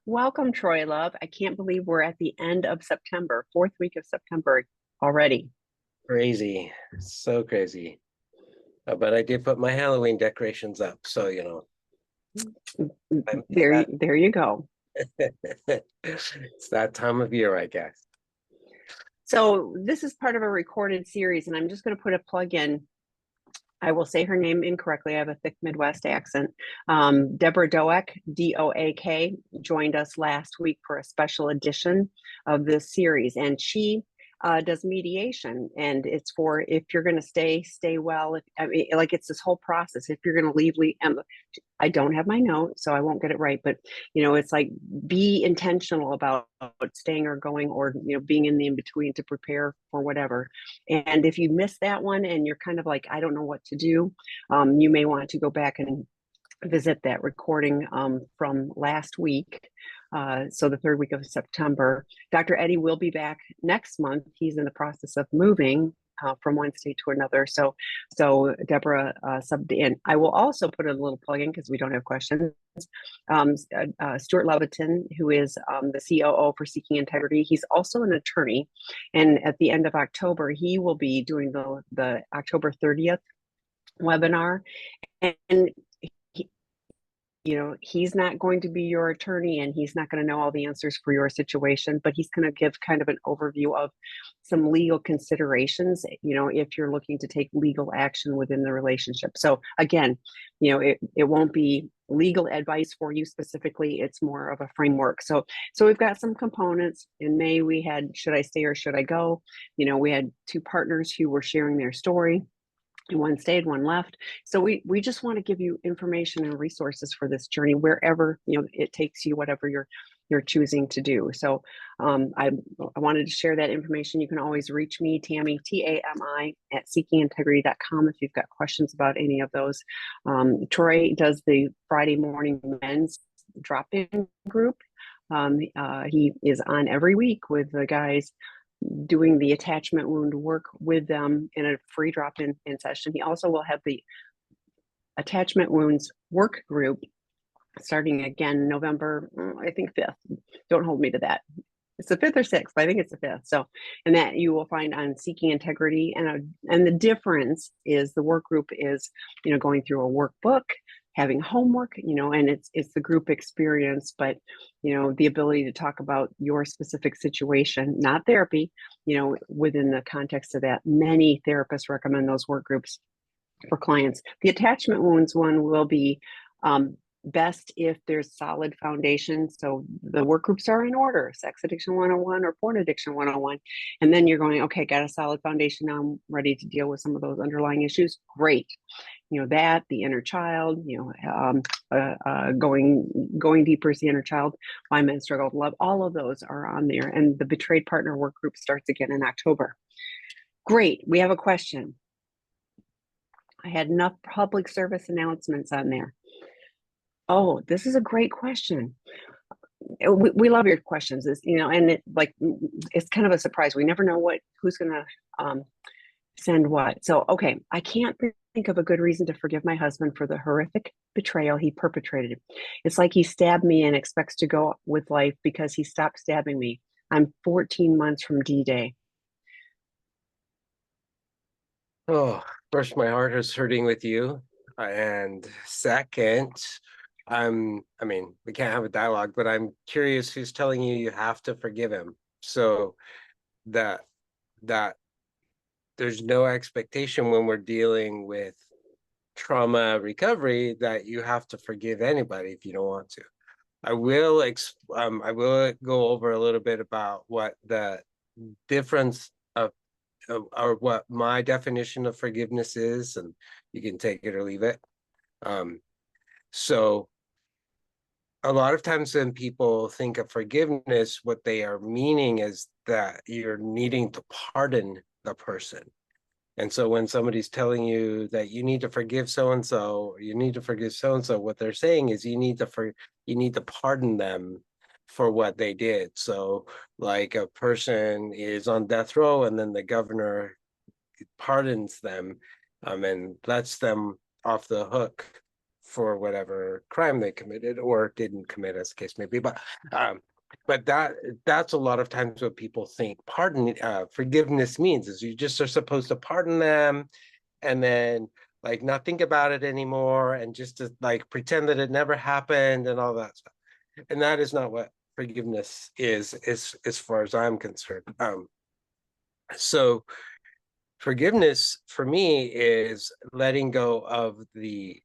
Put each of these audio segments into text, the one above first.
Welcome, Troy Love. I can't believe we're at the end of September, fourth week of September already. Crazy, so crazy. But I did put my Halloween decorations up, so I'm that. There you go. It's that time of year, I guess. So this is part of a recorded series, and I'm just going to put a plug in. I will say her name incorrectly. I have a thick Midwest accent. Deborah Doak, Doak, joined us last week for a special edition of this series, and she does mediation, and it's for if you're going to stay well. I mean, like it's this whole process. If you're going to leave, and I don't have my note, so I won't get it right. But it's like be intentional about staying or going, or being in the in between to prepare for whatever. And if you miss that one and you're kind of like, I don't know what to do, you may want to go back and visit that recording from last week. So the third week of September. Dr. Eddie will be back next month. He's in the process of moving from one state to another. So Deborah subbed in. I will also put a little plug in because we don't have questions. Stuart Leviton, who is the COO for Seeking Integrity, he's also an attorney. And at the end of October, he will be doing the October 30th webinar. And he's not going to be your attorney and he's not going to know all the answers for your situation, but he's going to give kind of an overview of some legal considerations, if you're looking to take legal action within the relationship. So again, it won't be legal advice for you specifically. It's more of a framework. So we've got some components. In May, we had, should I stay or should I go? We had two partners who were sharing their story. And one stayed, one left. So we just want to give you information and resources for this journey, wherever it takes you, whatever you're choosing to do. So I wanted to share that information. You can always reach me, Tammy, TAMI, at seekingintegrity.com if you've got questions about any of those. Troy does the Friday morning men's drop-in group. He is on every week with the guys doing the attachment wound work with them in a free drop-in session. He also will have the attachment wounds work group starting again November, I think 5th. Don't hold me to that. It's the 5th or 6th, but I think it's the 5th. So, and that you will find on Seeking Integrity. And the difference is the work group is, going through a workbook, having homework, and it's the group experience, but the ability to talk about your specific situation, not therapy, within the context of that. Many therapists recommend those work groups for clients. The attachment wounds one will be best if there's solid foundation. So the work groups are in order: sex addiction 101 or porn addiction 101. And then you're going, okay, got a solid foundation. Now I'm ready to deal with some of those underlying issues. Great. That, the inner child, going deeper is the inner child, why men struggle with love. All of those are on there. And the betrayed partner work group starts again in October. Great. We have a question. I had enough public service announcements on there. Oh, this is a great question. We love your questions, and it's kind of a surprise. We never know who's going to send what. So, okay, I can't think of a good reason to forgive my husband for the horrific betrayal he perpetrated. It's like he stabbed me and expects to go with life because he stopped stabbing me. I'm 14 months from D-Day. Oh, first, my heart is hurting with you. And second, I mean, we can't have a dialogue, but I'm curious who's telling you have to forgive him. So that there's no expectation when we're dealing with trauma recovery that you have to forgive anybody if you don't want to. I will go over a little bit about what the difference of or what my definition of forgiveness is, and you can take it or leave it. So a lot of times when people think of forgiveness, what they are meaning is that you're needing to pardon the person. And so when somebody's telling you that you need to forgive so-and-so, or you need to forgive so-and-so, what they're saying is you need to pardon them for what they did. So like a person is on death row and then the governor pardons them and lets them off the hook for whatever crime they committed or didn't commit, as the case may be. But that's a lot of times what people think forgiveness means, is you just are supposed to pardon them and then like not think about it anymore and just to like pretend that it never happened and all that stuff. And that is not what forgiveness is as far as I'm concerned. So forgiveness for me is letting go of the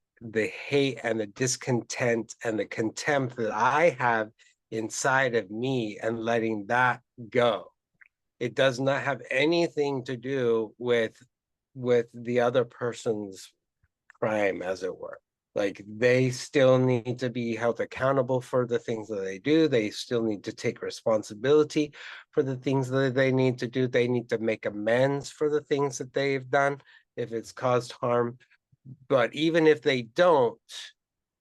hate and the discontent and the contempt that I have inside of me and letting that go. It does not have anything to do with the other person's crime, as it were. Like they still need to be held accountable for the things that they do. They still need to take responsibility for the things that they need to do. They need to make amends for the things that they've done if it's caused harm. But even if they don't,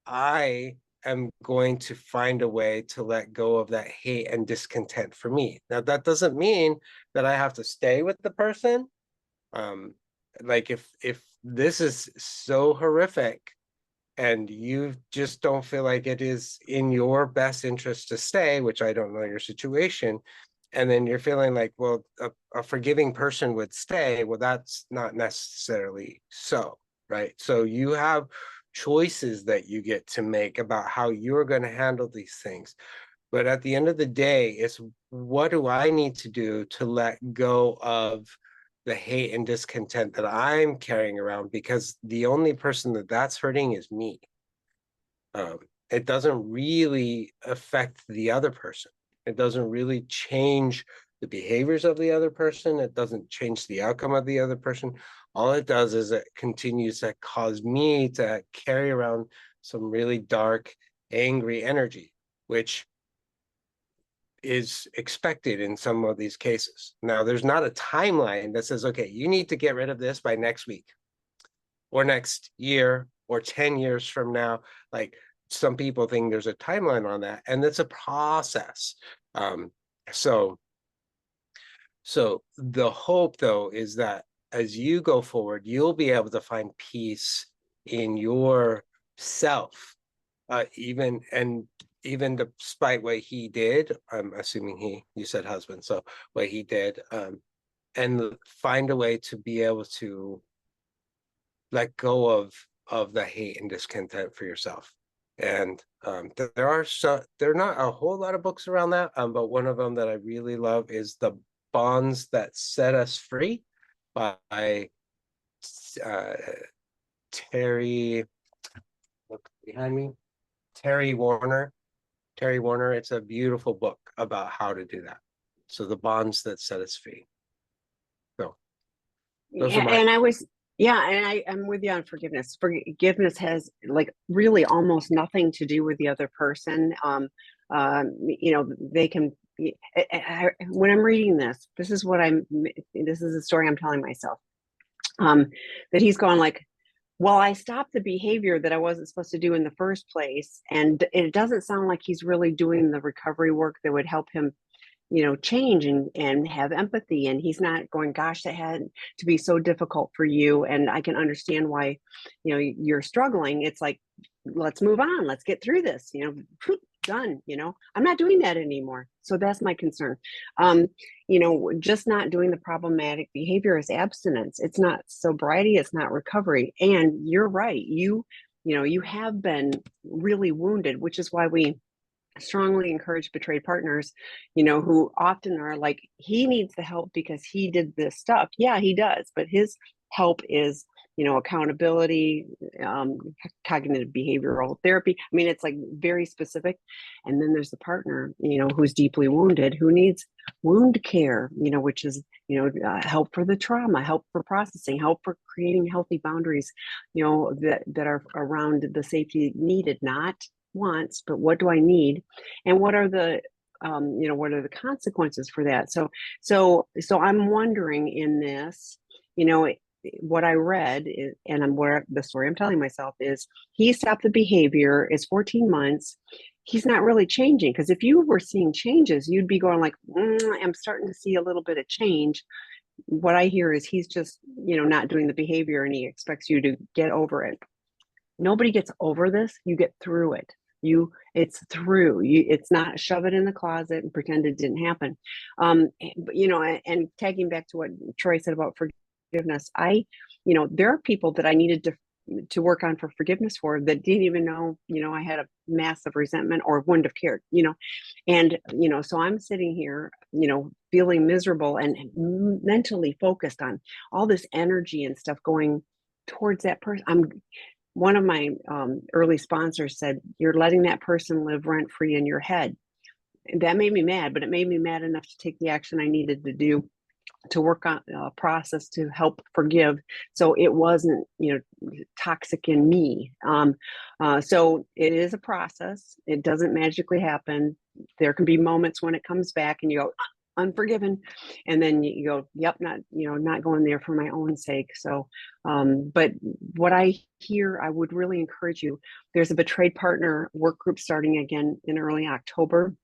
I am going to find a way to let go of that hate and discontent for me. Now, that doesn't mean that I have to stay with the person. Like if this is so horrific and you just don't feel like it is in your best interest to stay, which I don't know your situation, and then you're feeling like, well, a forgiving person would stay, well, that's not necessarily so, right? So you have choices that you get to make about how you're going to handle these things. But at the end of the day, it's what do I need to do to let go of the hate and discontent that I'm carrying around, because the only person that's hurting is me. It doesn't really affect the other person. It doesn't really change the behaviors of the other person. It doesn't change the outcome of the other person. All it does is it continues to cause me to carry around some really dark, angry energy, which is expected in some of these cases. Now, there's not a timeline that says, okay, you need to get rid of this by next week or next year or 10 years from now. Like some people think there's a timeline on that, and it's a process. So the hope, though, is that as you go forward, you'll be able to find peace in yourself, even despite what he did. I'm assuming you said husband, so what he did, and find a way to be able to let go of the hate and discontent for yourself. And there are not a whole lot of books around that, but one of them that I really love is The Bonds That Set Us Free by Terry, look behind me, Terry Warner. It's a beautiful book about how to do that. So The Bonds That Set Us Free. So those are my. And I was, yeah, and I'm with you on forgiveness. Forgiveness has like really almost nothing to do with the other person. They can. When I'm reading this is a story I'm telling myself. That he's gone like, well, I stopped the behavior that I wasn't supposed to do in the first place, and it doesn't sound like he's really doing the recovery work that would help him change and have empathy. And he's not going, gosh, that had to be so difficult for you, and I can understand why you're struggling. It's like, let's move on, let's get through this, done. I'm not doing that anymore. So that's my concern. Just not doing the problematic behavior is abstinence. It's not sobriety, it's not recovery. And you're right, you have been really wounded, which is why we strongly encourage betrayed partners, who often are like, he needs the help because he did this stuff. Yeah, he does, but his help is accountability, cognitive behavioral therapy. I mean, it's like very specific. And then there's the partner, who's deeply wounded, who needs wound care, which is, help for the trauma, help for processing, help for creating healthy boundaries, that are around the safety needed, not wants, but what do I need, and what are the consequences for that? So I'm wondering in this, what I read is, and where the story I'm telling myself is, he stopped the behavior. It's 14 months. He's not really changing, because if you were seeing changes, you'd be going like, I'm starting to see a little bit of change. What I hear is he's just, not doing the behavior, and he expects you to get over it. Nobody gets over this. You get through it. It's through. It's not shove it in the closet and pretend it didn't happen. But, and tagging back to what Troy said about forgiveness, there are people that I needed to work on for forgiveness for that didn't even know, I had a massive resentment or wouldn't have cared, and, so I'm sitting here, feeling miserable and mentally focused on all this energy and stuff going towards that person. One of my early sponsors said, "You're letting that person live rent free in your head." And that made me mad, but it made me mad enough to take the action I needed to do to work on a process to help forgive. So it wasn't, toxic in me. So it is a process. It doesn't magically happen. There can be moments when it comes back and you go, unforgiven, and then you go, yep, not going there for my own sake. So but what I hear, I would really encourage you, there's a betrayed partner work group starting again in early October,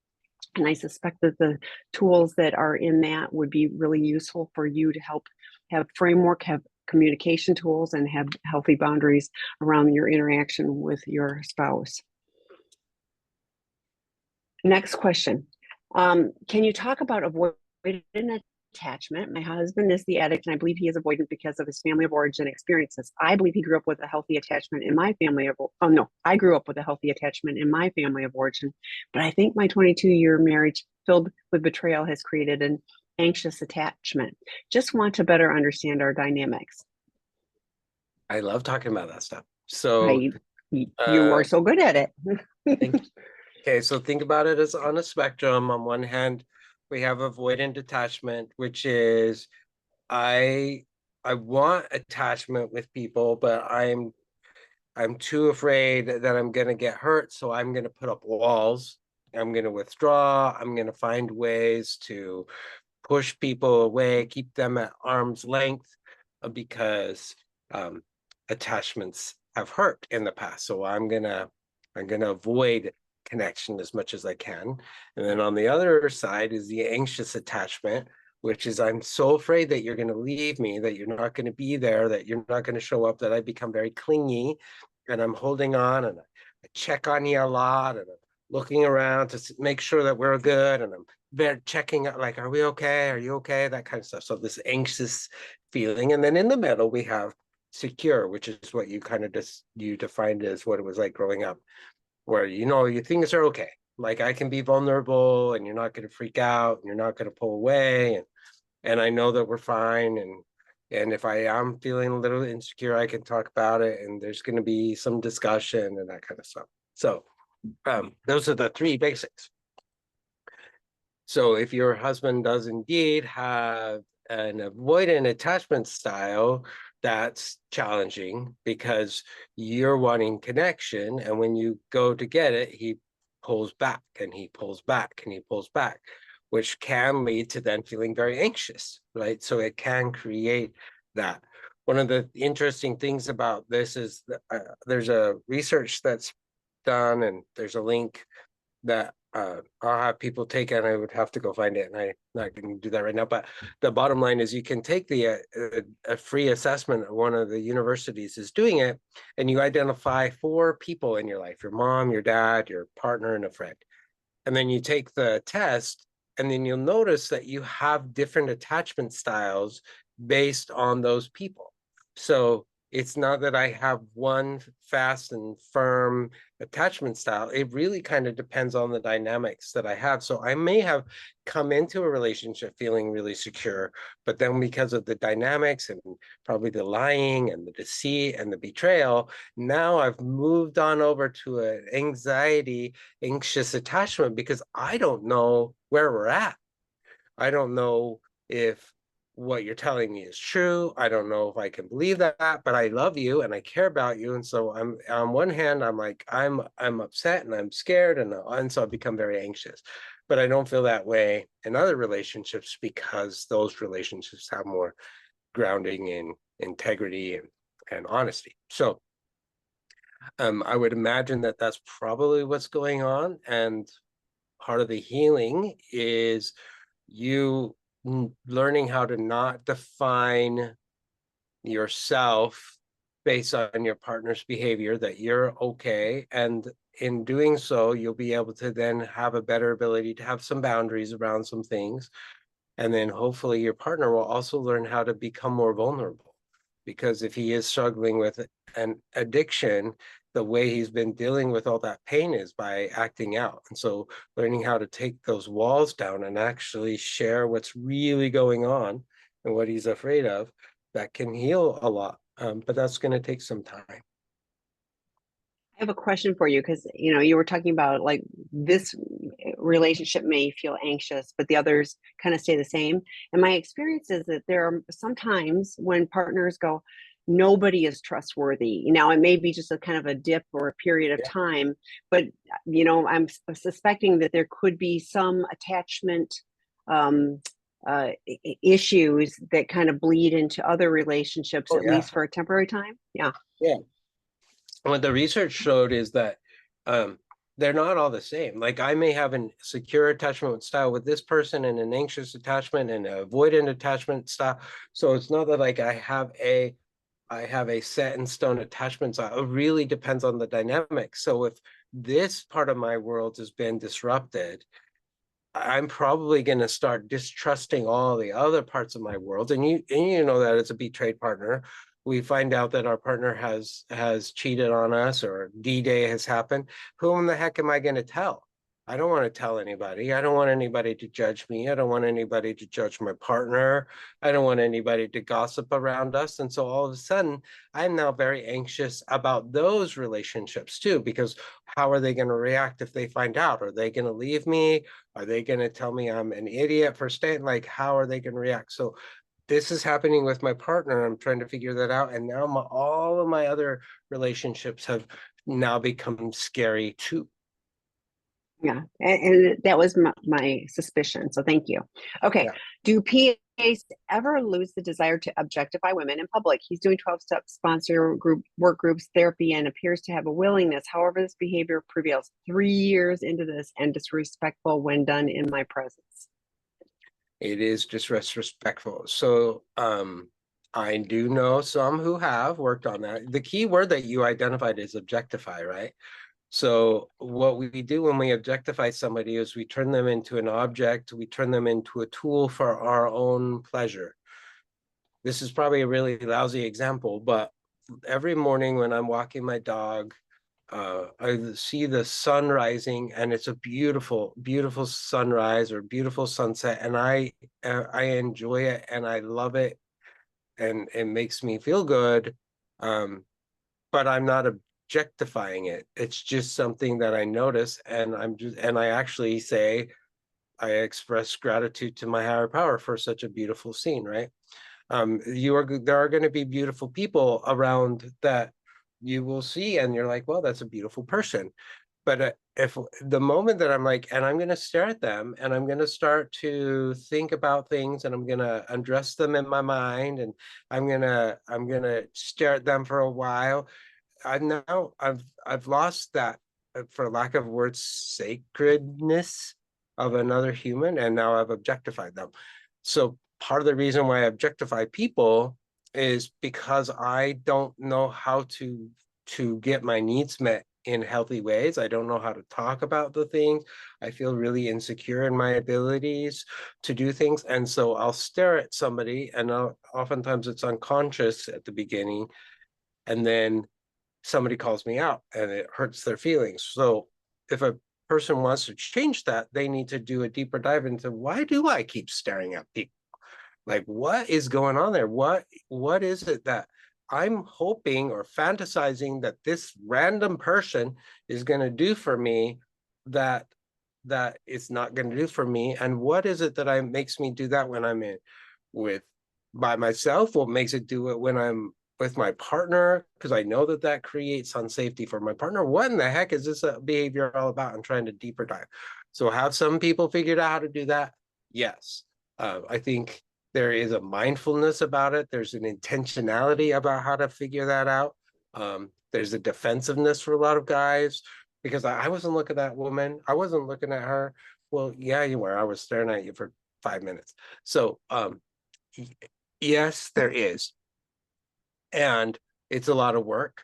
and I suspect that the tools that are in that would be really useful for you to help have framework, have communication tools, and have healthy boundaries around your interaction with your spouse. Next question. Can you talk about avoidant attachment? My husband is the addict, and I believe he is avoidant because of his family of origin experiences. I believe he grew up with a healthy attachment in my family of, oh no, I grew up with a healthy attachment in my family of origin, but I think my 22-year marriage filled with betrayal has created an anxious attachment. Just want to better understand our dynamics. I love talking about that stuff. So you are so good at it. Okay, so think about it as on a spectrum. On one hand, we have avoidant attachment, which is I want attachment with people, but I'm too afraid that I'm gonna get hurt, so I'm gonna put up walls. I'm gonna withdraw. I'm gonna find ways to push people away, keep them at arm's length, because attachments have hurt in the past. So I'm gonna avoid connection as much as I can. And then on the other side is the anxious attachment, which is I'm so afraid that you're going to leave me, that you're not going to be there, that you're not going to show up, that I become very clingy and I'm holding on, and I check on you a lot, and I'm looking around to make sure that we're good, and I'm very checking out, like, are we okay? Are you okay? That kind of stuff. So this anxious feeling. And then in the middle, we have secure, which is what you kind of you defined as what it was like growing up, where your things are okay. Like I can be vulnerable and you're not going to freak out and you're not going to pull away, and I know that we're fine, and if I am feeling a little insecure, I can talk about it, and there's going to be some discussion and that kind of stuff. So those are the three basics. So if your husband does indeed have an avoidant attachment style, that's challenging because you're wanting connection, and when you go to get it, he pulls back and he pulls back and he pulls back, which can lead to then feeling very anxious, right? So it can create that. One of the interesting things about this is that, there's a research that's done, and there's a link that I'll have people take, and I would have to go find it, and I'm not going to do that right now. But the bottom line is you can take the a free assessment. One of the universities is doing it, and you identify 4 people in your life: your mom, your dad, your partner, and a friend. And then you take the test, and then you'll notice that you have different attachment styles based on those people. So it's not that I have one fast and firm attachment style. It really kind of depends on the dynamics that I have. So I may have come into a relationship feeling really secure, but then because of the dynamics and probably the lying and the deceit and the betrayal, now I've moved on over to an anxious attachment because I don't know where we're at. I don't know if what you're telling me is true. I don't know if I can believe that, but I love you and I care about you. And so I'm on one hand, I'm like, I'm upset and I'm scared, and so I become very anxious. But I don't feel that way in other relationships because those relationships have more grounding in integrity and honesty. So I would imagine that that's probably what's going on. And part of the healing is you learning how to not define yourself based on your partner's behavior that you're okay. And in doing so, you'll be able to then have a better ability to have some boundaries around some things. And then hopefully your partner will also learn how to become more vulnerable. Because if he is struggling with an addiction, the way he's been dealing with all that pain is by acting out. And so learning how to take those walls down and actually share what's really going on and what he's afraid of, that can heal a lot. But that's going to take some time. I have a question for you because you were talking about like this relationship may feel anxious, but the others kind of stay the same. And my experience is that there are sometimes when partners go, nobody is trustworthy. Now it may be just a kind of a dip or a period of Yeah. time, but I'm suspecting that there could be some attachment um, issues that kind of bleed into other relationships, Oh at yeah. least for a temporary time. Yeah. Yeah. What the research showed is that they're not all the same. Like I may have a secure attachment style with this person and an anxious attachment and an avoidant attachment style. So it's not that like I have a set in stone attachment style. It really depends on the dynamic. So if this part of my world has been disrupted, I'm probably going to start distrusting all the other parts of my world. And you know that as a betrayed partner, we find out that our partner has cheated on us or D-Day has happened. Who in the heck am I going to tell? I don't want to tell anybody. I don't want anybody to judge me. I don't want anybody to judge my partner. I don't want anybody to gossip around us. And so all of a sudden, I'm now very anxious about those relationships too, because how are they going to react if they find out? Are they going to leave me? Are they going to tell me I'm an idiot for staying? Like, how are they going to react? So this is happening with my partner. I'm trying to figure that out. And now all of my other relationships have now become scary too. Yeah, and that was my suspicion. So thank you. Okay, Yeah. do PAs ever lose the desire to objectify women in public? He's doing 12-step sponsor group work groups therapy and appears to have a willingness. However, this behavior prevails 3 years into this and disrespectful when done in my presence. It is disrespectful. So I do know some who have worked on that. The key word that you identified is objectify, right? So what we do when we objectify somebody is we turn them into an object, we turn them into a tool for our own pleasure. This is probably a really lousy example, but every morning when I'm walking my dog, I see the sun rising and it's a beautiful, beautiful sunrise or beautiful sunset. And I enjoy it and I love it and it makes me feel good. But I'm not objectifying it. It's just something that I notice and I actually say, I express gratitude to my higher power for such a beautiful scene, right? There are going to be beautiful people around that you will see and you're like, well, that's a beautiful person. But if the moment that I'm like, and I'm going to stare at them and I'm going to start to think about things and I'm going to undress them in my mind and I'm going to stare at them for a while. I've lost that, for lack of words, sacredness of another human, and now I've objectified them. So part of the reason why I objectify people is because I don't know how to get my needs met in healthy ways. I don't know how to talk about the things. I feel really insecure in my abilities to do things. And so I'll stare at somebody and oftentimes it's unconscious at the beginning. And then somebody calls me out and it hurts their feelings. So if a person wants to change that, they need to do a deeper dive into why do I keep staring at people? Like what is going on there? What is it that I'm hoping or fantasizing that this random person is going to do for me that it's not going to do for me? And what is it that makes me do that when I'm in with by myself? What makes it do it when I'm with my partner? Because I know that creates unsafety for my partner. What in the heck is this behavior all about? I'm trying to deeper dive. So have some people figured out how to do that? Yes. I think there is a mindfulness about it. There's an intentionality about how to figure that out. There's a defensiveness for a lot of guys because I wasn't looking at that woman. I wasn't looking at her. Well, yeah, you were. I was staring at you for 5 minutes. So yes, there is. And it's a lot of work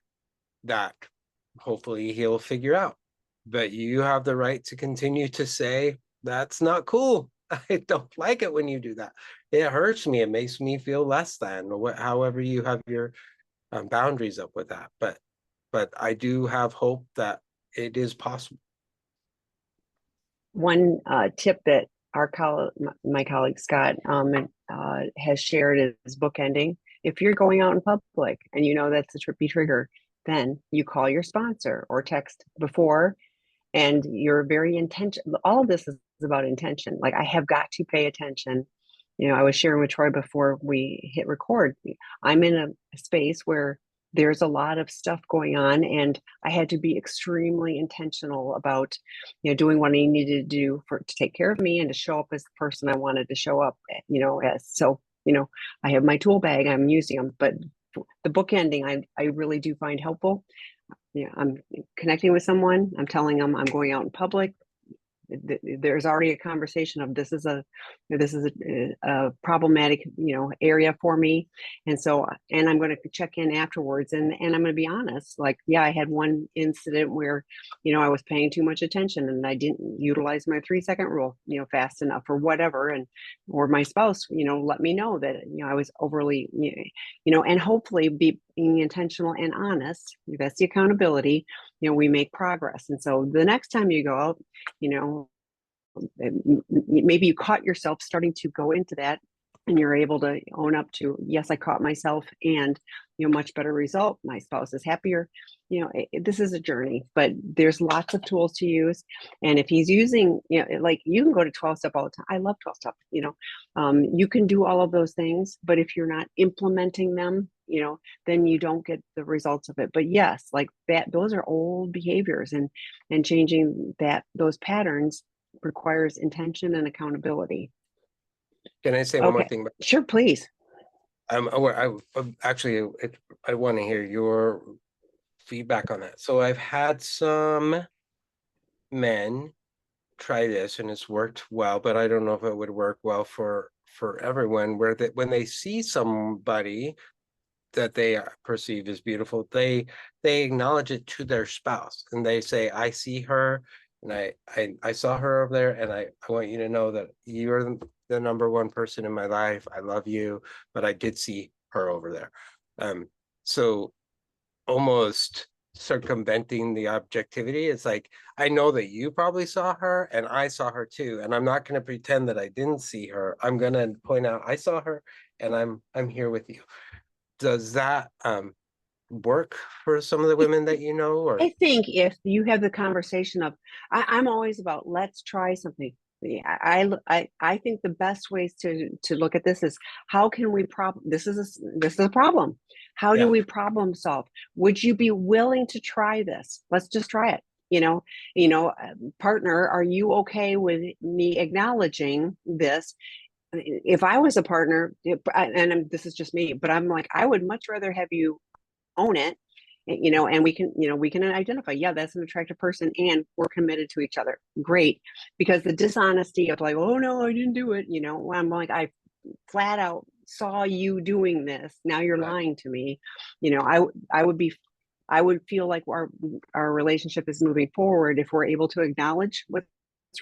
that hopefully he'll figure out. But you have the right to continue to say, that's not cool. I don't like it when you do that. It hurts me. It makes me feel less than, or however you have your boundaries up with that. But I do have hope that it is possible. One tip that my colleague Scott has shared is bookending. If you're going out in public and you know that's a trippy trigger, then you call your sponsor or text before, and you're very intentional. All of this is about intention. Like, I have got to pay attention. I was sharing with Troy before we hit record. I'm in a space where there's a lot of stuff going on, and I had to be extremely intentional about, doing what I needed to do to take care of me and to show up as the person I wanted to show up, as. So, I have my tool bag, I'm using them, but the bookending, I really do find helpful. I'm connecting with someone, I'm telling them I'm going out in public. There's already a conversation of this is a problematic area for me, and I'm going to check in afterwards, and I'm going to be honest, like, yeah, I had one incident where I was paying too much attention and I didn't utilize my 3-second rule fast enough or whatever, or my spouse let me know that I was overly and hopefully being intentional and honest. That's the accountability. We make progress, and so the next time you go out, maybe you caught yourself starting to go into that, and you're able to own up to, yes, I caught myself, and much better result. My spouse is happier. This is a journey, but there's lots of tools to use. And if he's using, like, you can go to 12-step all the time. I love 12-step. You can do all of those things, but if you're not implementing them, then you don't get the results of it. But yes, like that, those are old behaviors, and changing those patterns requires intention and accountability. Can I say one more thing? Sure, please. I actually, I want to hear your feedback on that. So I've had some men try this and it's worked well, but I don't know if it would work well for everyone, where that when they see somebody that they perceive as beautiful, they acknowledge it to their spouse, and they say, I see her, and I saw her over there, and I want you to know that you're the number one person in my life. I love you, but I did see her over there. So almost circumventing the objectivity. It's like, I know that you probably saw her and I saw her too, and I'm not going to pretend that I didn't see her. I'm going to point out I saw her, and I'm here with you. Does that work for some of the women that you know? Or I think if you have the conversation of, I'm always about, let's try something. I think the best ways to look at this is, how can we this is a problem. How do we problem solve? Would you be willing to try this? Let's just try it. Partner, are you okay with me acknowledging this? If I was a partner, and this is just me, but I'm like, I would much rather have you own it, and we can identify, yeah, that's an attractive person and we're committed to each other. Great. Because the dishonesty of like, oh no, I didn't do it, I'm like, I flat out saw you doing this, now you're lying to me. I would feel like our relationship is moving forward if we're able to acknowledge what's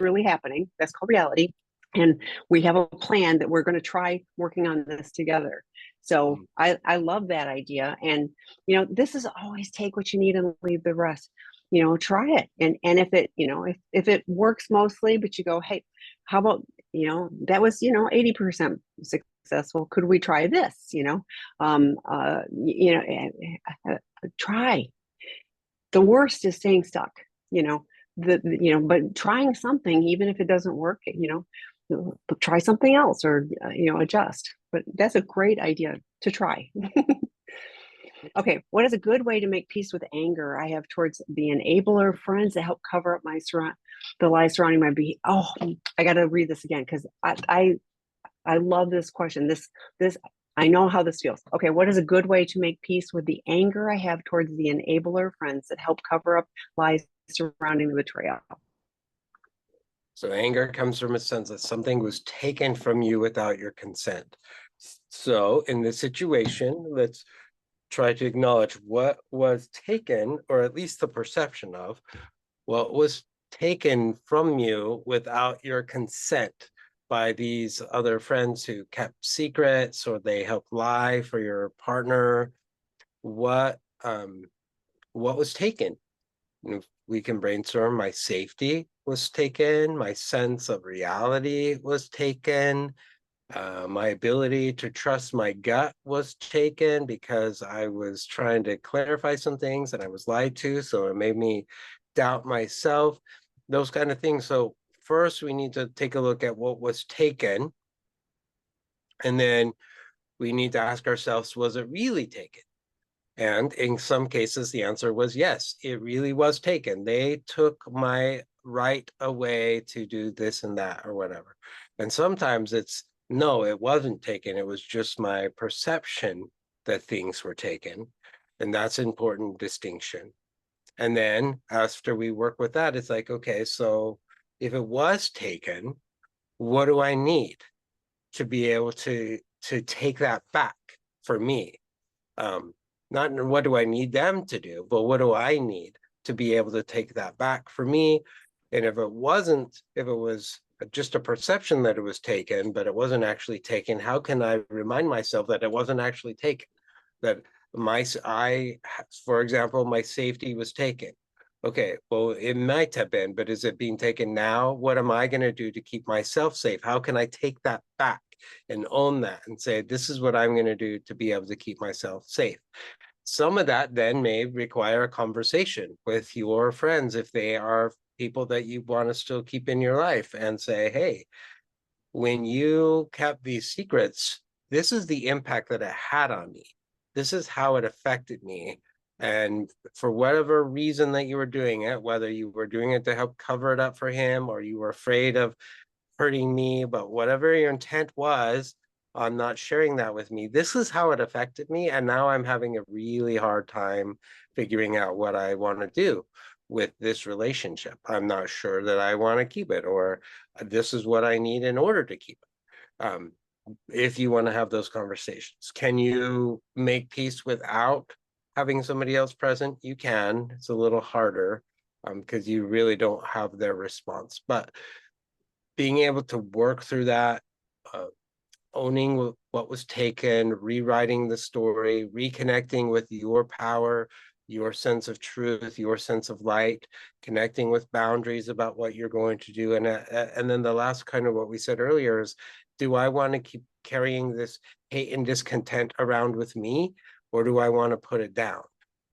really happening. That's called reality. And we have a plan that we're going to try working on this together. So I love that idea. And, this is always take what you need and leave the rest. Try it. And if it, if it works mostly, but you go, hey, how about, that was, 80% successful. Could we try this? Try. The worst is staying stuck, but trying something, even if it doesn't work, try something else, or adjust. But that's a great idea to try. Okay, what is a good way to make peace with anger I have towards the enabler friends that help cover up the lies surrounding my behavior? Oh, I got to read this again, because I love this question. This I know how this feels. Okay, what is a good way to make peace with the anger I have towards the enabler friends that help cover up lies surrounding the betrayal? So anger comes from a sense that something was taken from you without your consent. So in this situation, let's try to acknowledge what was taken, or at least the perception of what was taken from you without your consent by these other friends who kept secrets, or they helped lie for your partner. What was taken? We can brainstorm. My safety was taken, my sense of reality was taken, my ability to trust my gut was taken because I was trying to clarify some things and I was lied to, so it made me doubt myself, those kind of things. So first we need to take a look at what was taken, and then we need to ask ourselves, was it really taken? And in some cases, the answer was yes, it really was taken. They took my right away to do this and that or whatever. And sometimes it's no, it wasn't taken. It was just my perception that things were taken. And that's an important distinction. And then after we work with that, it's like, okay, so if it was taken, what do I need to be able to take that back for me? Not what do I need them to do, but what do I need to be able to take that back for me? And if it was just a perception that it was taken, but it wasn't actually taken, how can I remind myself that it wasn't actually taken? That for example, my safety was taken. Okay, well, it might have been, but is it being taken now? What am I going to do to keep myself safe? How can I take that back and own that and say, this is what I'm going to do to be able to keep myself safe? Some of that then may require a conversation with your friends if they are people that you want to still keep in your life, and say, hey, when you kept these secrets, this is the impact that it had on me. This is how it affected me. And for whatever reason that you were doing it, whether you were doing it to help cover it up for him, or you were afraid of hurting me, but whatever your intent was on not sharing that with me, this is how it affected me. And now I'm having a really hard time figuring out what I want to do with this relationship. I'm not sure that I want to keep it, or this is what I need in order to keep it. If you want to have those conversations, can you make peace without having somebody else present? You can. It's a little harder because you really don't have their response, but being able to work through that, owning what was taken, rewriting the story, reconnecting with your power, your sense of truth, your sense of light, connecting with boundaries about what you're going to do. And then the last kind of what we said earlier is, do I want to keep carrying this hate and discontent around with me, or do I want to put it down?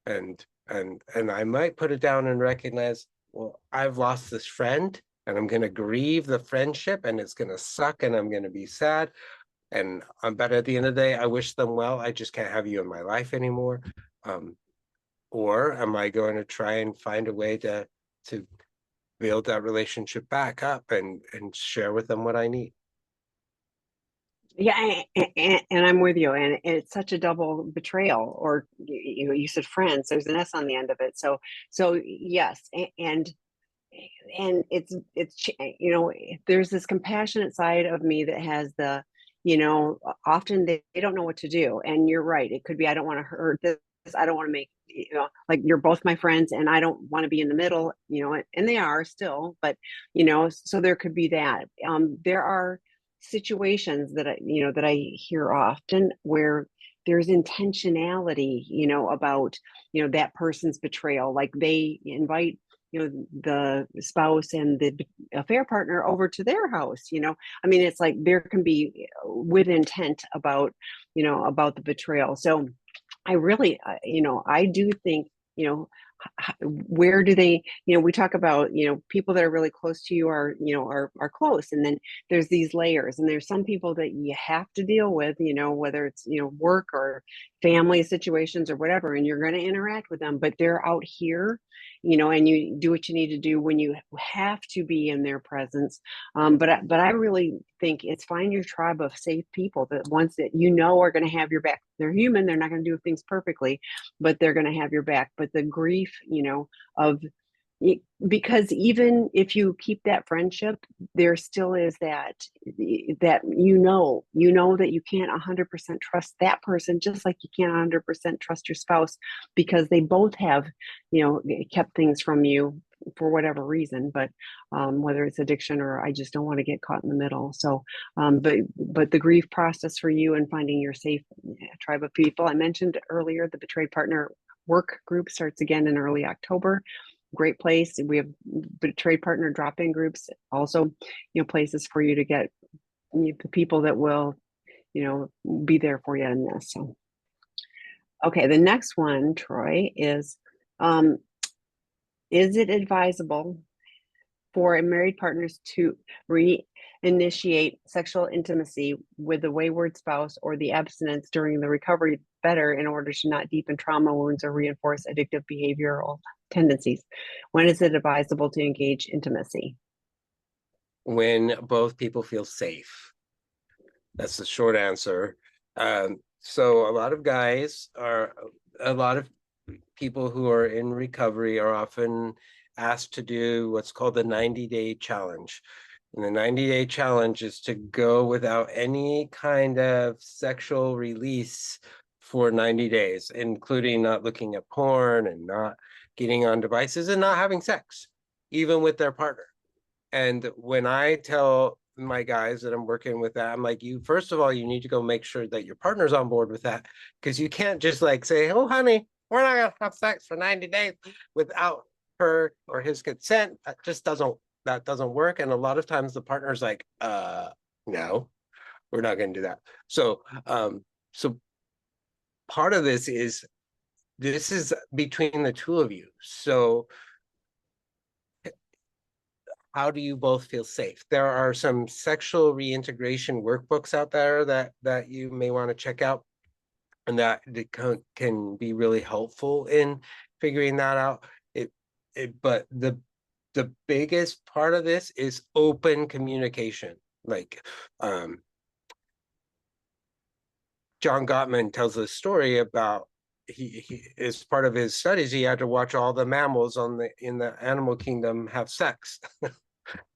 And I might put it down and recognize, well, I've lost this friend and I'm going to grieve the friendship and it's going to suck and I'm going to be sad. And but at the end of the day, I wish them well. I just can't have you in my life anymore. Or am I going to try and find a way to build that relationship back up and share with them what I need? Yeah, and I'm with you. And it's such a double betrayal, or you said friends. There's an S on the end of it. So yes, and it's there's this compassionate side of me that has often they don't know what to do, and you're right. It could be, I don't want to hurt this. I don't want to make, like, you're both my friends and I don't want to be in the middle, and they are still, but so there could be that. There are situations that I hear often where there's intentionality, about, that person's betrayal. Like, they invite, the spouse and the affair partner over to their house. I mean, it's like there can be with intent about the betrayal. So I really, I do think, where do they, we talk about, people that are really close to you are close. And then there's these layers, and there's some people that you have to deal with, whether it's, work or family situations or whatever, and you're going to interact with them, but they're out here, and you do what you need to do when you have to be in their presence. But I really think it's find your tribe of safe people, that ones that are going to have your back. They're human. They're not going to do things perfectly, but they're going to have your back. But the grief, of Because even if you keep that friendship, there still is that you know that you can't 100% trust that person, just like you can't 100% trust your spouse, because they both have, kept things from you for whatever reason. But whether it's addiction or I just don't want to get caught in the middle. So but the grief process for you and finding your safe tribe of people, I mentioned earlier, the betrayed partner work group starts again in early October. Great place. We have betrayed partner drop-in groups, also, places for you to get the people that will, be there for you in this. So, okay, the next one, Troy, is it advisable for married partners to reinitiate sexual intimacy with a wayward spouse or the abstinence during the recovery better in order to not deepen trauma wounds or reinforce addictive behavioral tendencies? When is it advisable to engage intimacy? When both people feel safe. That's the short answer. So a lot of people who are in recovery are often asked to do what's called the 90-day challenge. And the 90-day challenge is to go without any kind of sexual release for 90 days, including not looking at porn and not getting on devices and not having sex, even with their partner. And when I tell my guys that I'm working with that, I'm like, first of all, you need to go make sure that your partner's on board with that, because you can't just like say, oh, honey, we're not going to have sex for 90 days without her or his consent. That doesn't work. And a lot of times the partner's like, no, we're not going to do that. So, so part of this is between the two of you. So how do you both feel safe? There are some sexual reintegration workbooks out there that you may want to check out, and that can be really helpful in figuring that out. But the biggest part of this is open communication. Like John Gottman tells a story about he as part of his studies, he had to watch all the mammals in the animal kingdom have sex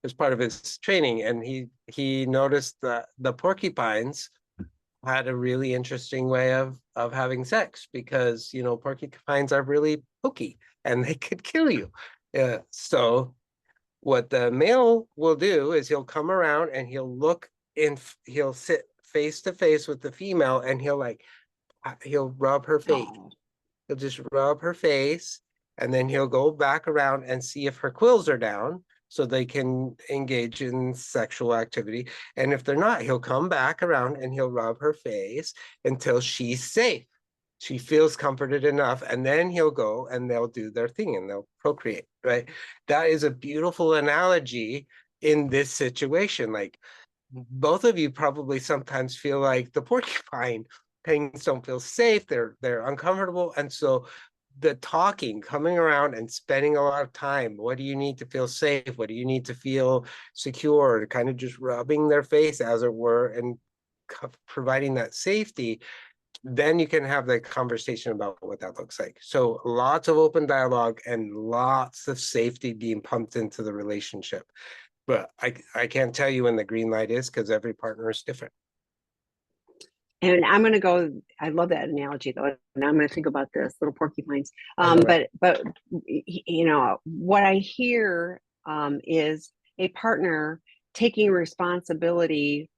as part of his training, and he noticed that the porcupines had a really interesting way of having sex, because porcupines are really pokey and they could kill you. So what the male will do is he'll come around and he'll sit face to face with the female, and he'll rub her face. He'll just rub her face, and then he'll go back around and see if her quills are down so they can engage in sexual activity. And if they're not, he'll come back around and he'll rub her face until she's safe. She feels comforted enough, and then he'll go and they'll do their thing and they'll procreate, right? That is a beautiful analogy in this situation. Like, both of you probably sometimes feel like the porcupine things don't feel safe, they're uncomfortable. And so the talking, coming around and spending a lot of time, what do you need to feel safe, what do you need to feel secure, kind of just rubbing their face, as it were, and providing that safety, then you can have the conversation about what that looks like. So lots of open dialogue and lots of safety being pumped into the relationship. But I can't tell you when the green light is, because every partner is different. And I'm going to go, I love that analogy though. And I'm going to think about this, little porcupines. But what I hear is a partner taking responsibility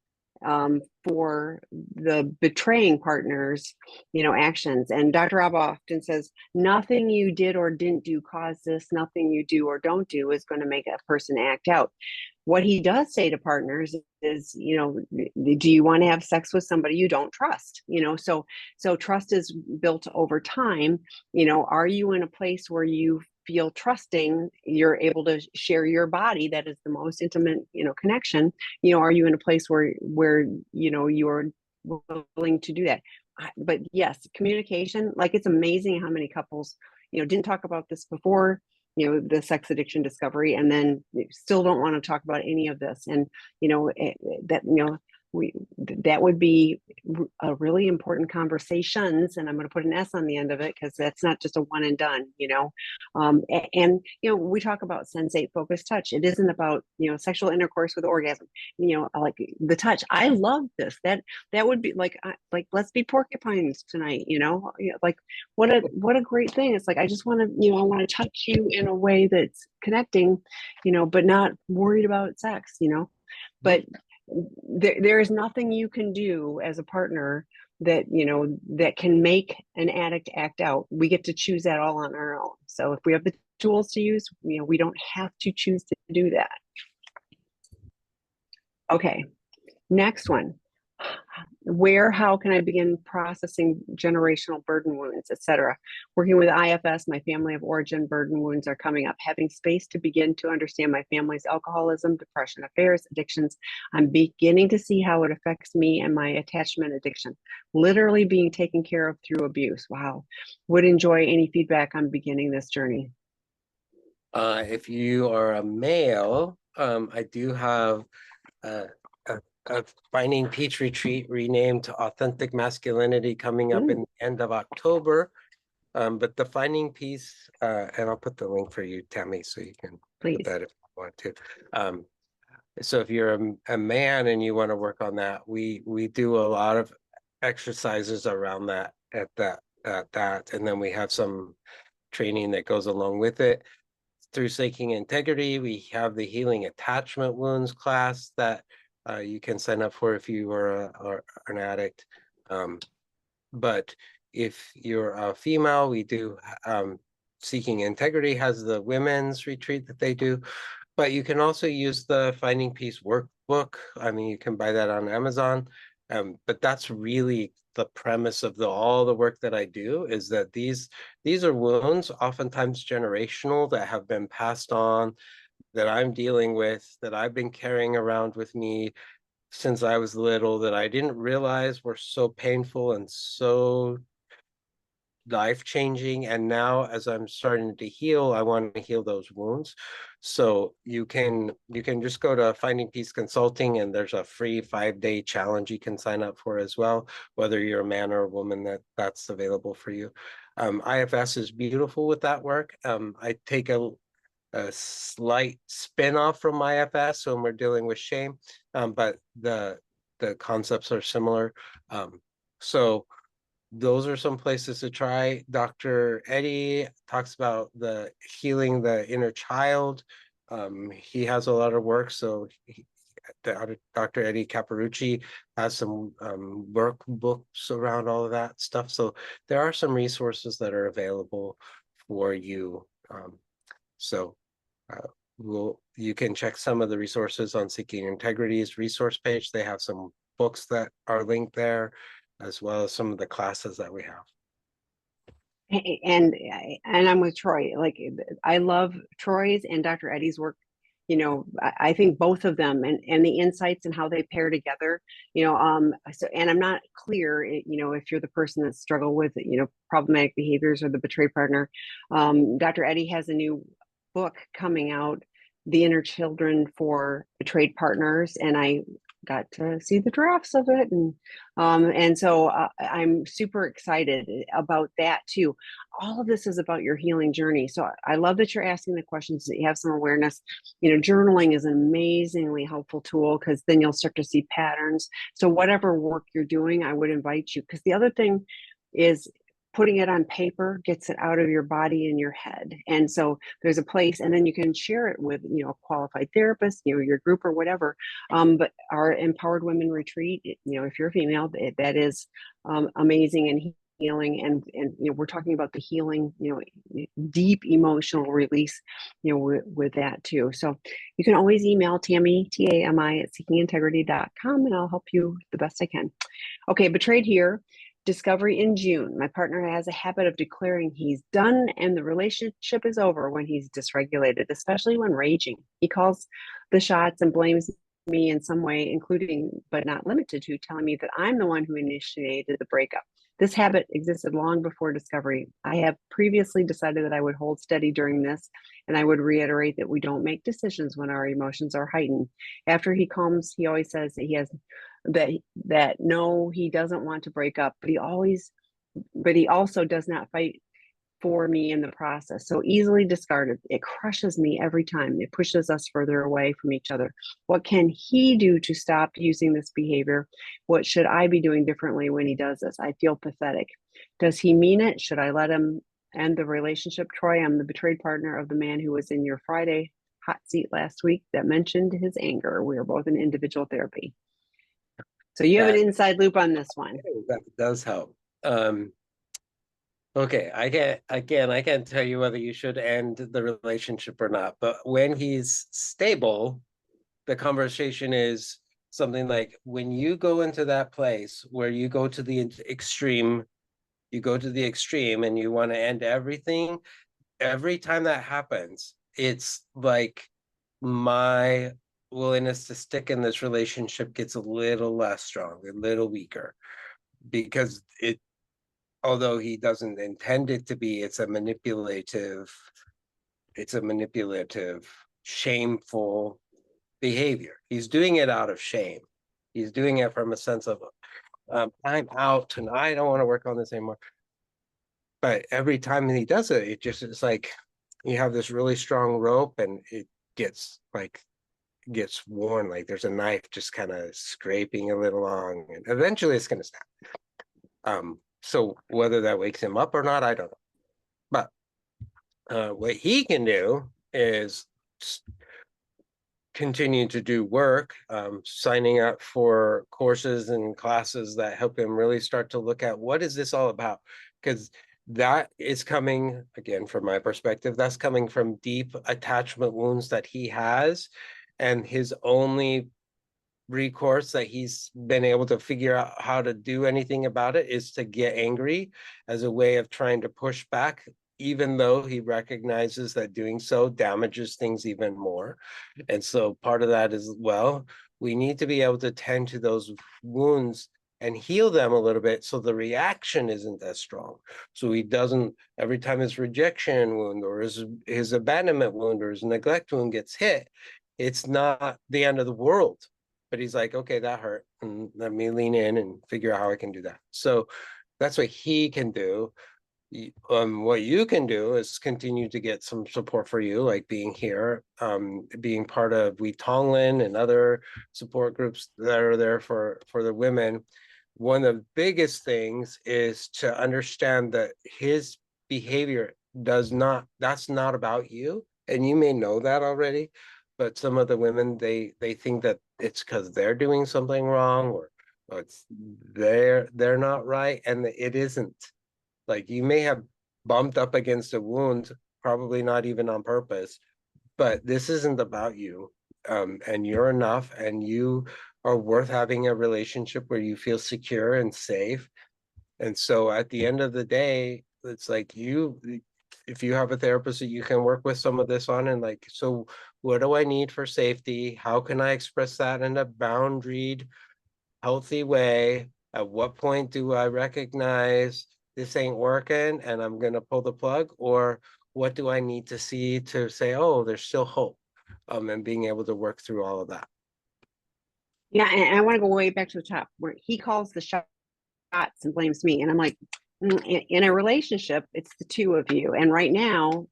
for the betraying partner's, actions. And Dr. Abba often says, nothing you did or didn't do caused this. Nothing you do or don't do is going to make a person act out. What he does say to partners is, do you want to have sex with somebody you don't trust? So trust is built over time. Are you in a place where you feel trusting, you're able to share your body, that is the most intimate, connection? Are you in a place where you're willing to do that? But yes, communication, like, it's amazing how many couples, didn't talk about this before, the sex addiction discovery, and then still don't want to talk about any of this. And that would be a really important conversations, and I'm going to put an S on the end of it because that's not just a one and done, and we talk about sensate focused touch. It isn't about sexual intercourse with orgasm, like the touch. I love this. That would be like let's be porcupines tonight, like what a great thing. It's like I just want to I want to touch you in a way that's connecting, but not worried about sex, but there is nothing you can do as a partner that that can make an addict act out. We get to choose that all on our own. So if we have the tools to use, we don't have to choose to do that. Okay, next one. How can I begin processing generational burden wounds, etc.? Working with IFS, my family of origin burden wounds are coming up. Having space to begin to understand my family's alcoholism, depression, affairs, addictions. I'm beginning to see how it affects me and my attachment addiction. Literally being taken care of through abuse. Wow. Would enjoy any feedback on beginning this journey. If you are a male, I do have a Finding Peace retreat renamed to Authentic Masculinity coming up in the end of October. But the Finding Peace, and I'll put the link for you, Tammy, so you can put that if you want to. So if you're a man and you want to work on that, we do a lot of exercises around that and then we have some training that goes along with it. Through Seeking Integrity, we have the Healing Attachment Wounds class that you can sign up for if you are an addict. But if you're a female, we do Seeking Integrity has the women's retreat that they do. But you can also use the Finding Peace workbook. I mean, you can buy that on Amazon. But that's really the premise of all the work that I do, is that these are wounds, oftentimes generational, that have been passed on, that I'm dealing with, that I've been carrying around with me since I was little, that I didn't realize were so painful and so life-changing. And now as I'm starting to heal, I want to heal those wounds. So you can just go to Finding Peace Consulting, and there's a free 5-day challenge you can sign up for as well, whether you're a man or a woman, that's available for you. IFS is beautiful with that work. I take a slight spin-off from IFS when we're dealing with shame, but the concepts are similar. So those are some places to try. Dr. Eddie talks about the healing the inner child. He has a lot of work. So Dr. Eddie Caparucci has some workbooks around all of that stuff. So there are some resources that are available for you. You can check some of the resources on Seeking Integrity's resource page. They have some books that are linked there, as well as some of the classes that we have. And I'm with Troy. Like, I love Troy's and Dr. Eddie's work. I think both of them and the insights and how they pair together, so, and I'm not clear, if you're the person that struggle with, problematic behaviors or the betrayed partner. Dr. Eddie has a new book coming out, The Inner Children for Betrayed Partners, and I got to see the drafts of it, and so I'm super excited about that too. All of this is about your healing journey, so I love that you're asking the questions, that you have some awareness. Journaling is an amazingly helpful tool, because then you'll start to see patterns. So whatever work you're doing, I would invite you, because the other thing is putting it on paper gets it out of your body and your head. And so there's a place, and then you can share it with, a qualified therapist, your group or whatever. But our Empowered Women Retreat, if you're a female, that is amazing and healing. And we're talking about the healing, deep emotional release, with that too. So you can always email Tammy, Tami, at seekingintegrity.com, and I'll help you the best I can. Okay, Betrayed here. Discovery in June. My partner has a habit of declaring he's done and the relationship is over when he's dysregulated, especially when raging. He calls the shots and blames me in some way, including but not limited to telling me that I'm the one who initiated the breakup. This habit existed long before discovery. I have previously decided that I would hold steady during this, and I would reiterate that we don't make decisions when our emotions are heightened. After he calms, he always says that he has that no, he doesn't want to break up, but he also does not fight for me in the process. So easily discarded. It crushes me every time. It pushes us further away from each other. What can he do to stop using this behavior? What should I be doing differently when he does this? I feel pathetic. Does he mean it? Should I let him end the relationship? Troy, I'm the betrayed partner of the man who was in your Friday hot seat last week that mentioned his anger. We are both in individual therapy. So you have an That, inside loop on this one. that does help. Okay, I can't tell you whether you should end the relationship or not, but when he's stable, the conversation is something like, when you go into that place where you go to the extreme, and you want to end everything, every time that happens, it's like my willingness to stick in this relationship gets a little less strong, a little weaker, because although he doesn't intend it to be, it's a manipulative, shameful behavior. He's doing it out of shame. He's doing it from a sense of, I'm out and I don't want to work on this anymore. But every time he does it, it's like you have this really strong rope and it gets worn, like there's a knife just kind of scraping a little along, and eventually it's going to snap. So whether that wakes him up or not, I don't know. But what he can do is continue to do work, signing up for courses and classes that help him really start to look at what is this all about? Because that is coming, again, from my perspective, that's coming from deep attachment wounds that he has, and his only recourse that he's been able to figure out how to do anything about it is to get angry as a way of trying to push back, even though he recognizes that doing so damages things even more. And so part of that is, well, we need to be able to tend to those wounds and heal them a little bit so the reaction isn't as strong. So he doesn't, every time his rejection wound or his abandonment wound or his neglect wound gets hit, it's not the end of the world. But he's like, okay, that hurt, and let me lean in and figure out how I can do that. So that's what he can do. What you can do is continue to get some support for you, like being here, being part of We Tonglen and other support groups that are there for the women. One of the biggest things is to understand that his behavior that's not about you. And you may know that already, but some of the women, they think that it's because they're doing something wrong, or it's they're not right, and it isn't. Like, you may have bumped up against a wound, probably not even on purpose, but this isn't about you. And you're enough, and you are worth having a relationship where you feel secure and safe. And so at the end of the day, it's like, if you have a therapist that you can work with some of this on, and like, so what do I need for safety? How can I express that in a boundaried, healthy way? At what point do I recognize this ain't working and I'm going to pull the plug? Or what do I need to see to say, oh, there's still hope? And being able to work through all of that. Yeah, and I want to go way back to the top where he calls the shots and blames me. And I'm like, in a relationship, it's the two of you. And right now,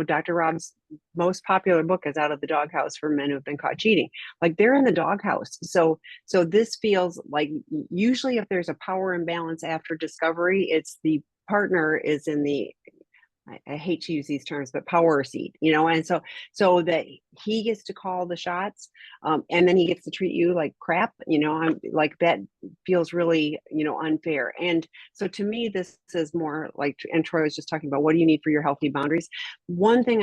Dr. Rob's most popular book is Out of the Doghouse for Men Who've Been Caught Cheating. Like, they're in the doghouse. So this feels like, usually if there's a power imbalance after discovery, it's the partner is in the, I hate to use these terms, but power seat, and so that he gets to call the shots, and then he gets to treat you like crap, I'm like, that feels really, unfair. And so to me, this is more like, and Troy was just talking about, what do you need for your healthy boundaries? One thing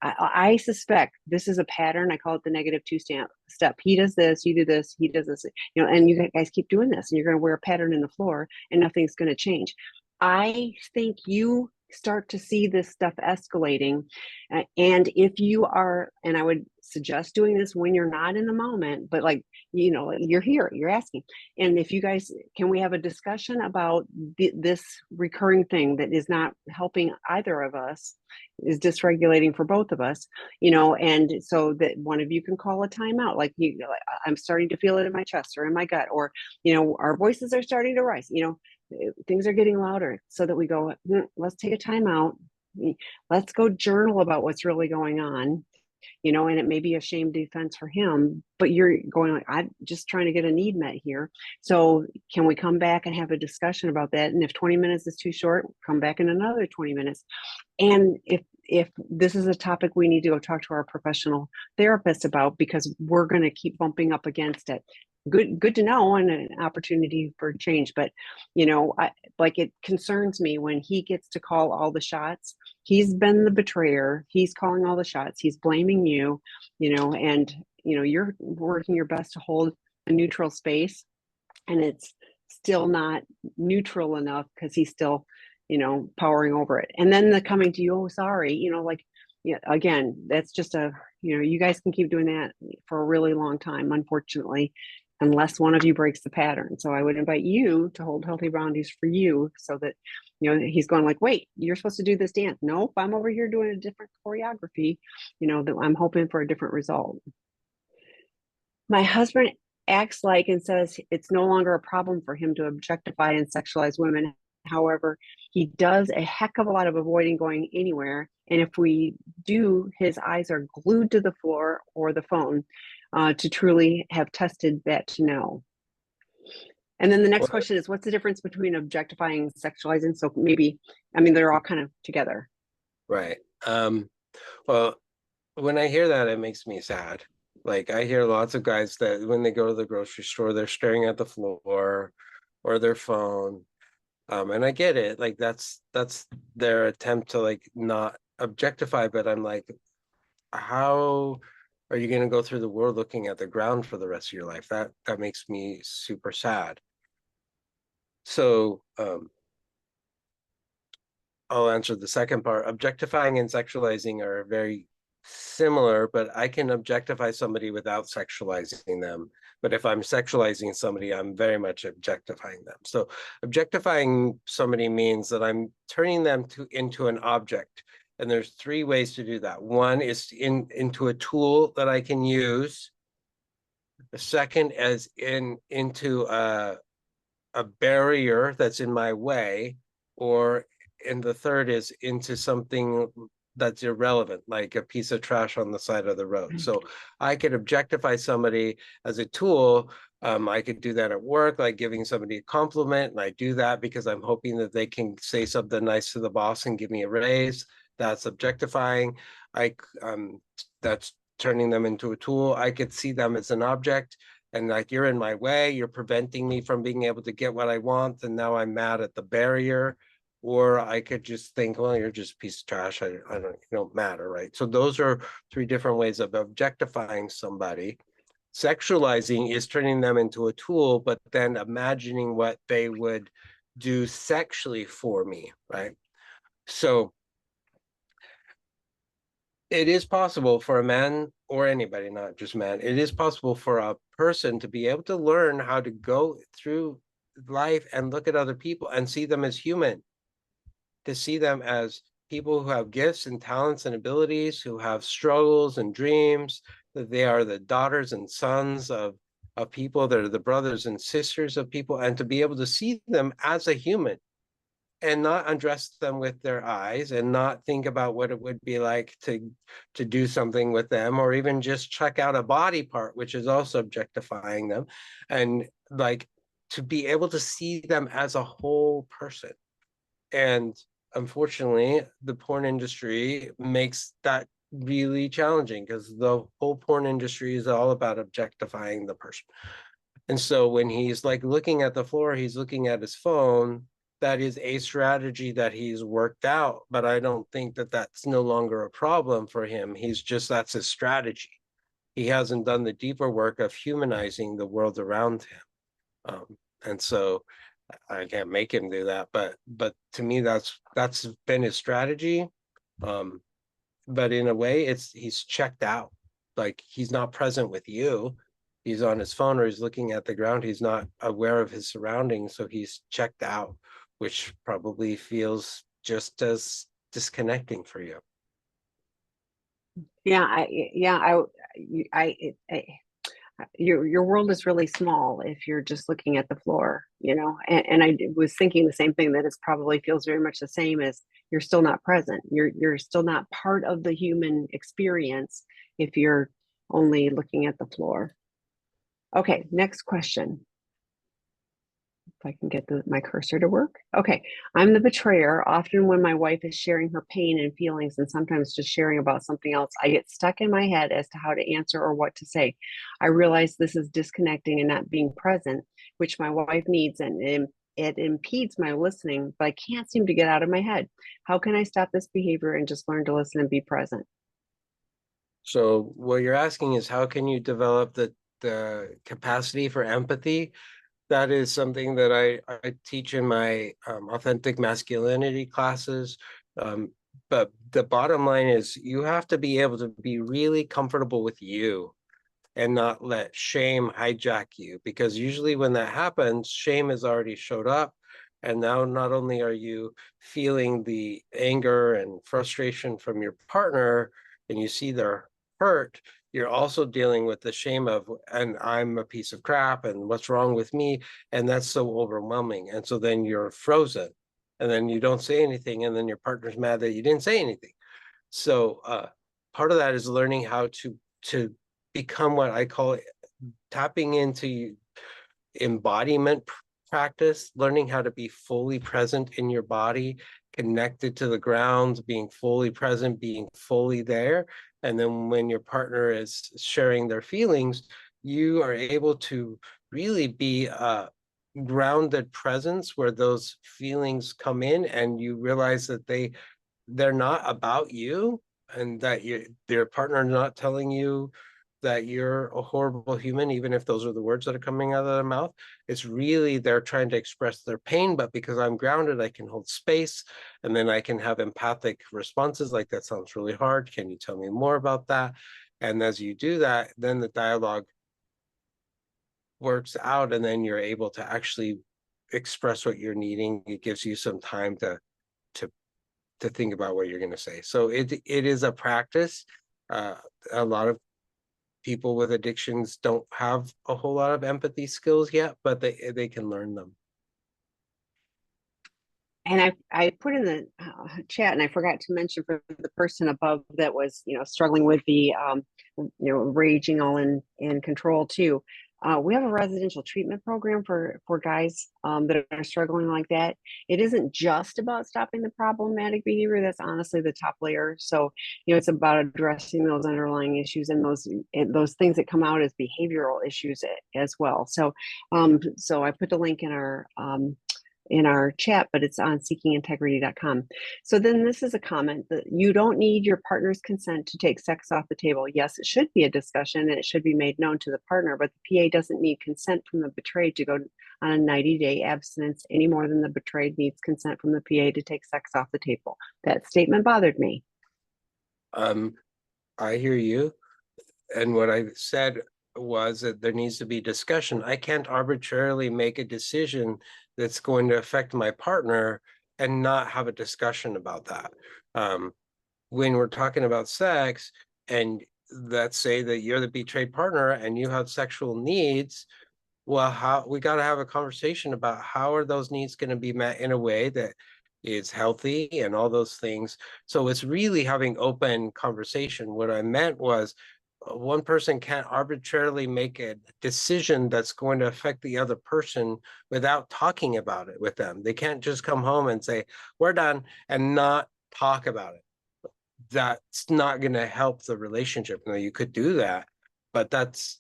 I suspect this is a pattern. I call it the negative two-step. He does this, you do this, he does this, and you guys keep doing this, and you're going to wear a pattern in the floor, and nothing's going to change. I think you start to see this stuff escalating. And if you are, and I would suggest doing this when you're not in the moment, but like, you know, you're here, you're asking. And if you guys, can we have a discussion about this recurring thing that is not helping either of us, is dysregulating for both of us, you know, and so that one of you can call a timeout. Like, I'm starting to feel it in my chest or in my gut, or, you know, our voices are starting to rise, you know, things are getting louder, so that we go, let's take a timeout. Let's go journal about what's really going on, you know, and it may be a shame defense for him, but you're going like, I'm just trying to get a need met here. So can we come back and have a discussion about that? And if 20 minutes is too short, come back in another 20 minutes. And if this is a topic we need to go talk to our professional therapist about, because we're going to keep bumping up against it. Good to know, and an opportunity for change. But, you know, like, it concerns me when he gets to call all the shots. He's been the betrayer. He's calling all the shots. He's blaming you, you know, and, you know, you're working your best to hold a neutral space, and it's still not neutral enough because he's still, you know, powering over it. And then the coming to you, oh, sorry, you know, like, yeah, again, that's just you know, you guys can keep doing that for a really long time, unfortunately, unless one of you breaks the pattern. So I would invite you to hold healthy boundaries for you, so that, you know, he's going like, wait, you're supposed to do this dance. Nope, I'm over here doing a different choreography, you know, that I'm hoping for a different result. My husband acts like and says it's no longer a problem for him to objectify and sexualize women. However, he does a heck of a lot of avoiding going anywhere. And if we do, his eyes are glued to the floor or the phone, to truly have tested that to know. And then the next question is, what's the difference between objectifying and sexualizing? So maybe, I mean, they're all kind of together. Right. Well, when I hear that, it makes me sad. Like, I hear lots of guys that when they go to the grocery store, they're staring at the floor or their phone. And I get it. Like, that's their attempt to, like, not objectify. But I'm like, how are you going to go through the world looking at the ground for the rest of your life? That makes me super sad. So, I'll answer the second part. Objectifying and sexualizing are very similar, but I can objectify somebody without sexualizing them. But if I'm sexualizing somebody, I'm very much objectifying them. So objectifying somebody means that I'm turning them into an object. And there's three ways to do that. One is into a tool that I can use. The second is into a barrier that's in my way, and the third is into something that's irrelevant, like a piece of trash on the side of the road. So I could objectify somebody as a tool. I could do that at work, like giving somebody a compliment, and I do that because I'm hoping that they can say something nice to the boss and give me a raise. That's objectifying. That's turning them into a tool. I could see them as an object, and like, you're in my way, you're preventing me from being able to get what I want, and now I'm mad at the barrier. Or I could just think, well, you're just a piece of trash. I don't, you don't matter, right? So those are three different ways of objectifying somebody. Sexualizing is turning them into a tool, but then imagining what they would do sexually for me, right? So it is possible for a man, or anybody, not just man, it is possible for a person to be able to learn how to go through life and look at other people and see them as human, to see them as people who have gifts and talents and abilities, who have struggles and dreams, that they are the daughters and sons of people, that are the brothers and sisters of people, and to be able to see them as a human and not undress them with their eyes, and not think about what it would be like to do something with them, or even just check out a body part, which is also objectifying them, and like, to be able to see them as a whole person. And unfortunately, the porn industry makes that really challenging, because the whole porn industry is all about objectifying the person. And so when he's like looking at the floor, he's looking at his phone. That is a strategy that he's worked out, but I don't think that that's no longer a problem for him. That's his strategy. He hasn't done the deeper work of humanizing the world around him. And so I can't make him do that, but to me, that's been his strategy. But in a way, he's checked out. like he's not present with you. He's on his phone or he's looking at the ground. He's not aware of his surroundings. So he's checked out, which probably feels just as disconnecting for you. Yeah, your world is really small if you're just looking at the floor, and I was thinking the same thing, that it probably feels very much the same as you're still not present. You're still not part of the human experience if you're only looking at the floor. Okay, next question. If I can get my cursor to work. Okay, I'm the betrayer. Often when my wife is sharing her pain and feelings, and sometimes just sharing about something else, I get stuck in my head as to how to answer or what to say. I realize this is disconnecting and not being present, which my wife needs, and it impedes my listening, but I can't seem to get out of my head. How can I stop this behavior and just learn to listen and be present? So what you're asking is, how can you develop the capacity for empathy? That is something that I teach in my authentic masculinity classes. But the bottom line is, you have to be able to be really comfortable with you and not let shame hijack you, because usually when that happens, shame has already showed up. And now not only are you feeling the anger and frustration from your partner and you see their hurt, you're also dealing with the shame of, and I'm a piece of crap and what's wrong with me. And that's so overwhelming. And so then you're frozen and then you don't say anything. And then your partner's mad that you didn't say anything. So part of that is learning how to become what I call tapping into embodiment practice, learning how to be fully present in your body, connected to the ground, being fully present, being fully there. And then when your partner is sharing their feelings, you are able to really be a grounded presence where those feelings come in and you realize that they're not about you, and that their partner not telling you that you're a horrible human, even if those are the words that are coming out of their mouth. It's really they're trying to express their pain, but because I'm grounded, I can hold space, and then I can have empathic responses like, that sounds really hard. Can you tell me more about that? And as you do that, then the dialogue works out, and then you're able to actually express what you're needing. It gives you some time to to think about what you're going to say. So it is a practice. A lot of people with addictions don't have a whole lot of empathy skills yet, but they can learn them. And I put in the chat, and I forgot to mention for the person above that was, struggling with the, raging all in control too. We have a residential treatment program for guys that are struggling like that. It isn't just about stopping the problematic behavior. That's honestly the top layer. So, it's about addressing those underlying issues and those things that come out as behavioral issues as well. So, so I put the link in our chat, but it's on seekingintegrity.com. So then this is a comment that you don't need your partner's consent to take sex off the table. Yes, it should be a discussion and it should be made known to the partner, but the PA doesn't need consent from the betrayed to go on a 90-day abstinence any more than the betrayed needs consent from the PA to take sex off the table. That statement bothered me. I hear you. And what I said was that there needs to be discussion. I can't arbitrarily make a decision that's going to affect my partner and not have a discussion about that. When we're talking about sex, and let's say that you're the betrayed partner and you have sexual needs, well, we got to have a conversation about how are those needs going to be met in a way that is healthy and all those things. So it's really having open conversation. What I meant was, one person can't arbitrarily make a decision that's going to affect the other person without talking about it with them. They can't just come home and say, we're done, and not talk about it. That's not going to help the relationship. Now, you could do that, but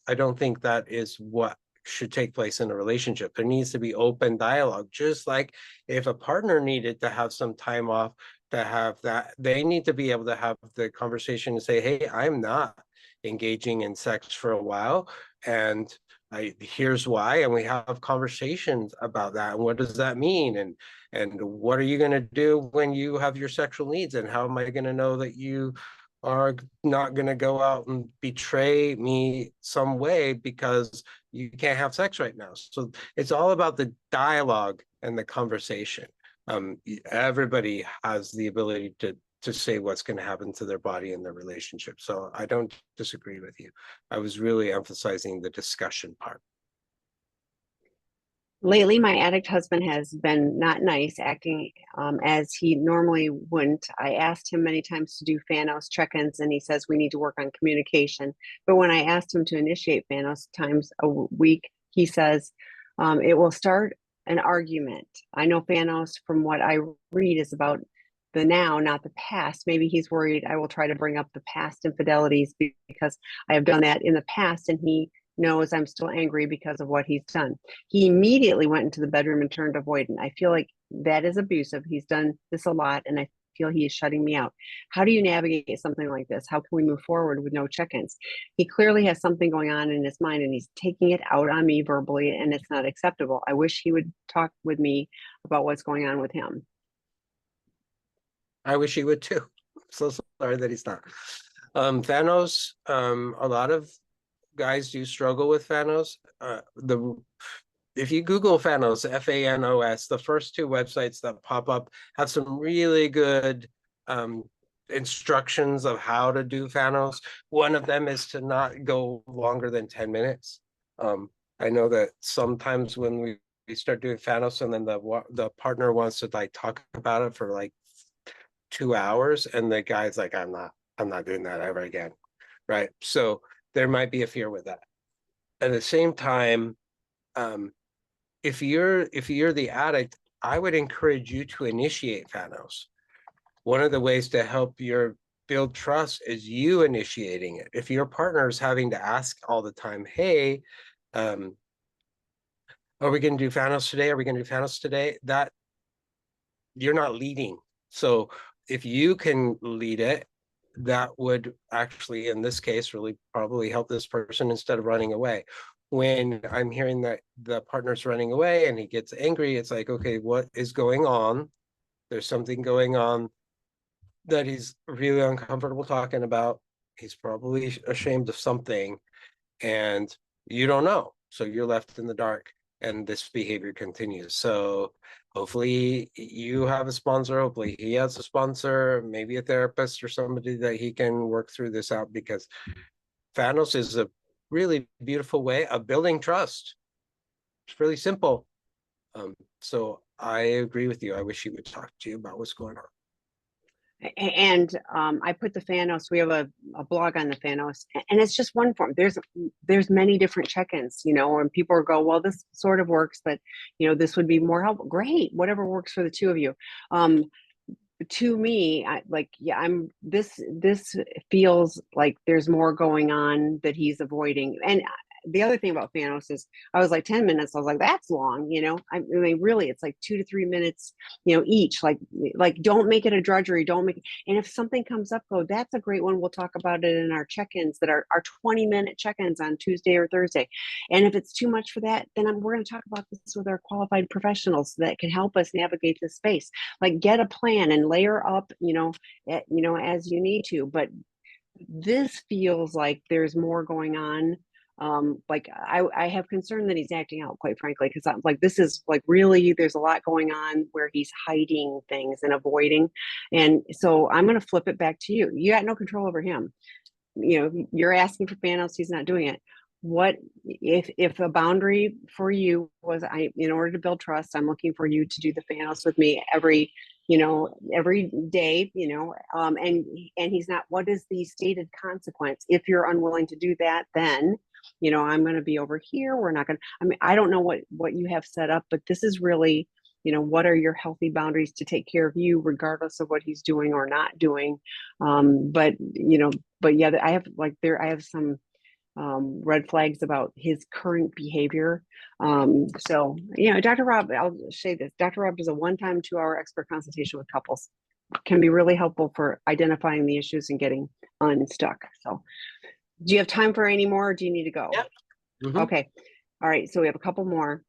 I don't think that is what should take place in a relationship. There needs to be open dialogue. Just like if a partner needed to have some time off to have that, they need to be able to have the conversation and say, hey, I'm not engaging in sex for a while, and here's why, and we have conversations about that, and what does that mean, and what are you going to do when you have your sexual needs, and how am I going to know that you are not going to go out and betray me some way because you can't have sex right now. So it's all about the dialogue and the conversation. Everybody has the ability to say what's going to happen to their body and their relationship. So I don't disagree with you. I was really emphasizing the discussion part. Lately, my addict husband has been not nice, acting as he normally wouldn't. I asked him many times to do Fanos check-ins, and he says we need to work on communication. But when I asked him to initiate Fanos times a week, he says it will start an argument. I know Fanos, from what I read, is about the now, not the past. Maybe he's worried I will try to bring up the past infidelities because I have done that in the past, and he knows I'm still angry because of what he's done. He immediately went into the bedroom and turned avoidant. I feel like that is abusive. He's done this a lot, and I feel he is shutting me out. How do you navigate something like this? How can we move forward with no check-ins? He clearly has something going on in his mind, and he's taking it out on me verbally, and it's not acceptable. I wish he would talk with me about what's going on with him. I wish he would too. I'm so sorry that he's not. Thanos, a lot of guys do struggle with Fanos. If you Google Fanos, Fanos, the first two websites that pop up have some really good instructions of how to do Fanos. One of them is to not go longer than 10 minutes. I know that sometimes when we start doing Fanos and then the partner wants to like talk about it for like 2 hours, and the guy's like, I'm not doing that ever again. Right. So there might be a fear with that. At the same time, if you're the addict, I would encourage you to initiate Fanos. One of the ways to help your build trust is you initiating it. If your partner is having to ask all the time, hey, are we going to do Fanos today? Are we going to do Fanos today? That you're not leading. So if you can lead it, that would actually, in this case, really probably help this person instead of running away. When I'm hearing that the partner's running away and he gets angry, it's like, okay, what is going on? There's something going on that he's really uncomfortable talking about. He's probably ashamed of something, and you don't know. So you're left in the dark, and this behavior continues. So hopefully you have a sponsor. Hopefully he has a sponsor, maybe a therapist or somebody that he can work through this out, because Fanos is a really beautiful way of building trust. It's really simple. So I agree with you. I wish he would talk to you about what's going on. And I put the Fanos, we have a blog on the Fanos, and it's just one form. There's many different check-ins, and people go, well, this sort of works, but this would be more helpful. Great, whatever works for the two of you. To me, this feels like there's more going on that he's avoiding. And the other thing about Fanos is I was like 10 minutes. I was like, that's long, I mean, really, it's like 2 to 3 minutes, each, like, don't make it a drudgery. Don't make it. And if something comes up, go, that's a great one. We'll talk about it in our check-ins that are 20-minute check-ins on Tuesday or Thursday. And if it's too much for that, then we're going to talk about this with our qualified professionals that can help us navigate this space. Like, get a plan and layer up, as you need to. But this feels like there's more going on. I have concern that he's acting out, quite frankly, because I'm like, this is like, really, there's a lot going on where he's hiding things and avoiding. And so I'm going to flip it back to you. You got no control over him. You're asking for Fanos, he's not doing it. What if a boundary for you was, in order to build trust, I'm looking for you to do the Fanos with me every day, and he's not, what is the stated consequence? If you're unwilling to do that, then, I'm going to be over here. We're not going to, I don't know what you have set up, but this is really, what are your healthy boundaries to take care of you, regardless of what he's doing or not doing. But yeah, I have some red flags about his current behavior. So, Dr. Rob, I'll say this, Dr. Rob does a one-time 2-hour expert consultation with couples. Can be really helpful for identifying the issues and getting unstuck. So do you have time for any more, or do you need to go? Yeah. Mm-hmm. Okay. All right. So we have a couple more.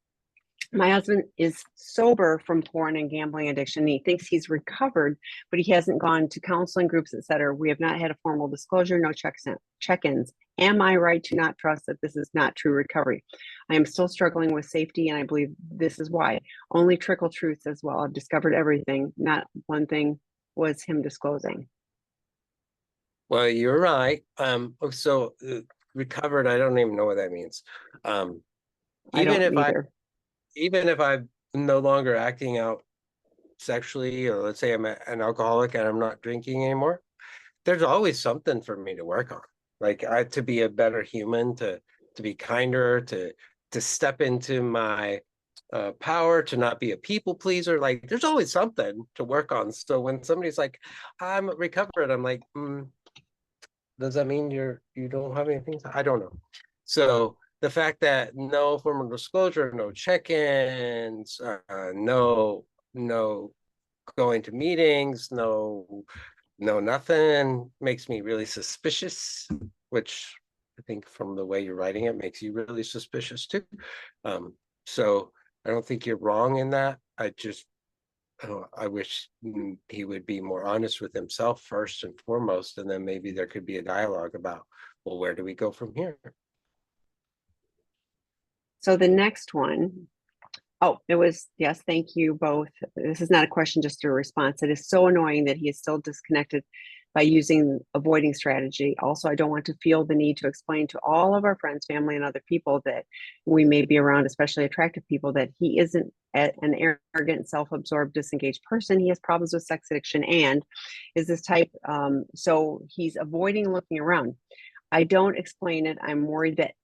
My husband is sober from porn and gambling addiction. He thinks he's recovered, but he hasn't gone to counseling groups, etc. We have not had a formal disclosure, no check-ins. Am I right to not trust that this is not true recovery? I am still struggling with safety, and I believe this is why. Only trickle truths as well. I've discovered everything. Not one thing was him disclosing. Well, you're right. So recovered, I don't even know what that means. I Even don't if either. even if I'm no longer acting out sexually, or let's say I'm an alcoholic and I'm not drinking anymore, there's always something for me to work on. Like to be a better human, to be kinder, to step into my power, to not be a people pleaser. Like there's always something to work on. So when somebody's like, I'm recovered, I'm like, does that mean you don't have anything? I don't know. So the fact that no formal disclosure, no check-ins, no going to meetings, no nothing makes me really suspicious, which I think from the way you're writing it makes you really suspicious too. So I don't think you're wrong in that. I wish he would be more honest with himself first and foremost, and then maybe there could be a dialogue about, well, where do we go from here? So the next one, oh, it was, yes, thank you both. This is not a question, just a response. It is so annoying that he is still disconnected by using avoiding strategy. Also, I don't want to feel the need to explain to all of our friends, family, and other people that we may be around, especially attractive people, that he isn't an arrogant, self-absorbed, disengaged person. He has problems with sex addiction and is this type, so he's avoiding looking around. I don't explain it. I'm worried that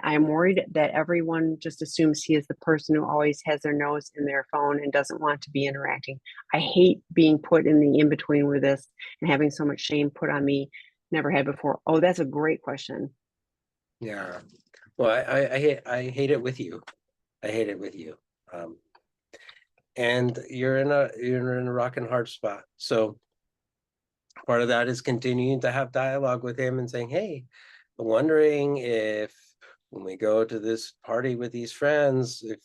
I'm worried that everyone just assumes he is the person who always has their nose in their phone and doesn't want to be interacting. I hate being put in the in-between with this and having so much shame put on me. Never had before. Oh, that's a great question. Yeah. Well, I hate it with you. I hate it with you. And you're in a rock and hard spot. So part of that is continuing to have dialogue with him and saying, hey, I'm wondering if when we go to this party with these friends, if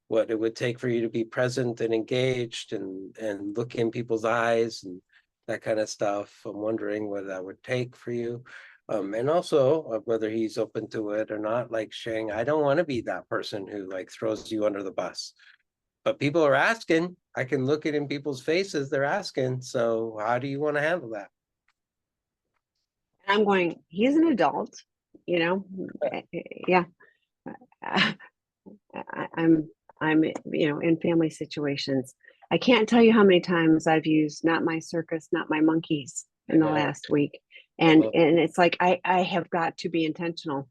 what it would take for you to be present and engaged and look in people's eyes and that kind of stuff. I'm wondering what that would take for you. And also whether he's open to it or not, like saying, I don't want to be that person who like throws you under the bus. But people are asking. I can look it in people's faces. They're asking. So how do you want to handle that? I'm going, he's an adult, you know? Yeah. I'm, you know, in family situations. I can't tell you how many times I've used not my circus, not my monkeys in the last week. And it's like, I have got to be intentional.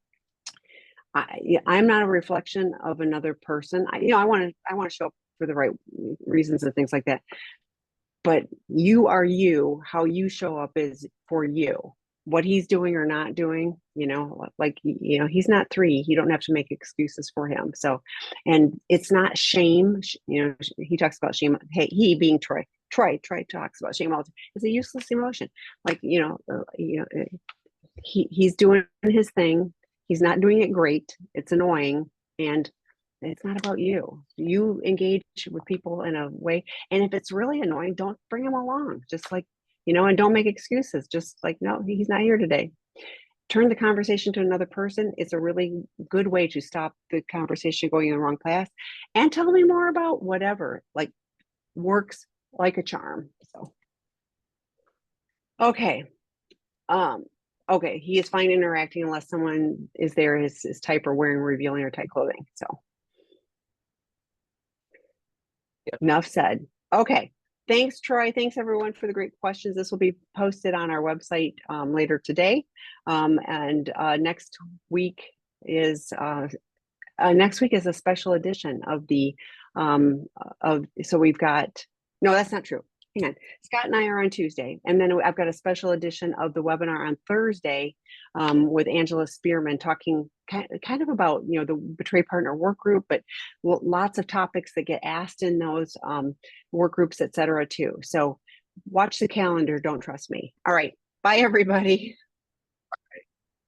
I'm not a reflection of another person. I want to show up for the right reasons and things like that. But you are you. How you show up is for you. What he's doing or not doing, like he's not 3. You don't have to make excuses for him. So, and it's not shame. He talks about shame. Hey, he being Troy talks about shame all the time. It's a useless emotion. Like he's doing his thing. He's not doing it great. It's annoying, and it's not about you. You engage with people in a way, and if it's really annoying, don't bring him along. Just like, and don't make excuses. Just like, no, he's not here today. Turn the conversation to another person. It's a really good way to stop the conversation going in the wrong path. And tell me more about whatever, like, works like a charm. So, okay. Okay, he is fine interacting unless someone is there his type or wearing revealing or tight clothing. So, Yep. Enough said. Okay. Thanks, Troy. Thanks, everyone, for the great questions. This will be posted on our website later today. And next week is a special edition of the so we've got, no, that's not true. Hang on. Scott and I are on Tuesday, and then I've got a special edition of the webinar on Thursday with Angela Spearman talking kind of about the Betray Partner work group, but lots of topics that get asked in those work groups, etc. too. So watch the calendar. Don't trust me. All right. Bye, everybody.